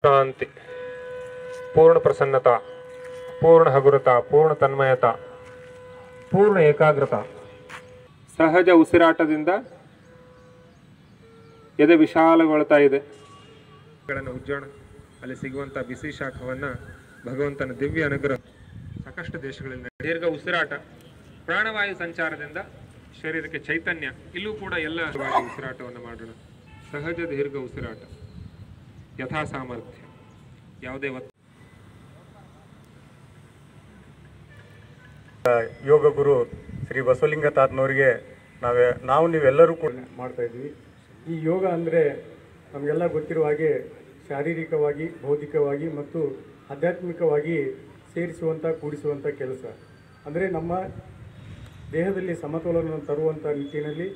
शांति, पूर्ण प्रसन्नता, पूर्ण हಗುರತಾ, पूर्ण तन्मयता, पूर्ण ಏಕಾಗ್ರತಾ. ಸಹಜ ಉಸಿರಾಟದಿಂದ ಎದೆ ವಿಶಾಲಗೊಳ್ತಾ ಇದೆ. ಉಜ್ಜೋಣ, ಅಲ್ಲಿ ಸಿಗುವಂಥ ಬಿಸಿ ಶಾಖವನ್ನು ಭಗವಂತನ ದಿವ್ಯ ಅನುಗ್ರಹ ಸಾಕಷ್ಟು ದೇಶಗಳಿಂದ. ದೀರ್ಘ ಉಸಿರಾಟ, ಪ್ರಾಣವಾಯು ಸಂಚಾರದಿಂದ ಶರೀರಕ್ಕೆ ಚೈತನ್ಯ. ಇಲ್ಲೂ ಕೂಡ ಎಲ್ಲ ಉಸಿರಾಟವನ್ನು ಮಾಡೋಣ. ಸಹಜ ದೀರ್ಘ ಉಸಿರಾಟ, ಯಥಾ ಸಾಮರ್ಥ್ಯ, ಯಾವುದೇ ಯೋಗ ಗುರು ಶ್ರೀ ಬಸವಲಿಂಗ ತಾತನವರಿಗೆ ನಾವು ನೀವೆಲ್ಲರೂ ಕೂಡ ಮಾಡ್ತಾ ಇದ್ವಿ. ಈ ಯೋಗ ಅಂದರೆ ನಮಗೆಲ್ಲ ಗೊತ್ತಿರುವ ಹಾಗೆ ಶಾರೀರಿಕವಾಗಿ, ಬೌದ್ಧಿಕವಾಗಿ ಮತ್ತು ಆಧ್ಯಾತ್ಮಿಕವಾಗಿ ಸೇರಿಸುವಂಥ, ಕೂಡಿಸುವಂಥ ಕೆಲಸ. ಅಂದರೆ ನಮ್ಮ ದೇಹದಲ್ಲಿ ಸಮತೋಲನ ತರುವಂಥ ನಿಟ್ಟಿನಲ್ಲಿ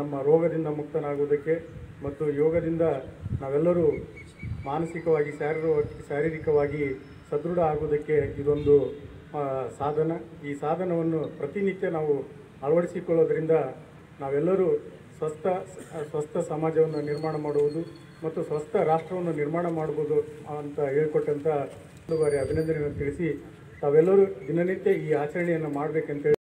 ನಮ್ಮ ರೋಗದಿಂದ ಮುಕ್ತನಾಗುವುದಕ್ಕೆ ಮತ್ತು ಯೋಗದಿಂದ ನಾವೆಲ್ಲರೂ ಮಾನಸಿಕವಾಗಿ, ಶಾರೀರಿಕವಾಗಿ ಸದೃಢ ಆಗುವುದಕ್ಕೆ ಇದೊಂದು ಸಾಧನ. ಈ ಸಾಧನವನ್ನು ಪ್ರತಿನಿತ್ಯ ನಾವು ಅಳವಡಿಸಿಕೊಳ್ಳೋದ್ರಿಂದ ನಾವೆಲ್ಲರೂ ಸ್ವಸ್ಥ ಸಮಾಜವನ್ನು ನಿರ್ಮಾಣ ಮಾಡುವುದು ಮತ್ತು ಸ್ವಸ್ಥ ರಾಷ್ಟ್ರವನ್ನು ನಿರ್ಮಾಣ ಮಾಡ್ಬೋದು ಅಂತ ಹೇಳ್ಕೊಟ್ಟಂಥ ಒಂದು ಬಾರಿ ಅಭಿನಂದನೆಯನ್ನು ತಿಳಿಸಿ ತಾವೆಲ್ಲರೂ ದಿನನಿತ್ಯ ಈ ಆಚರಣೆಯನ್ನು ಮಾಡಬೇಕಂತ ಹೇಳಿ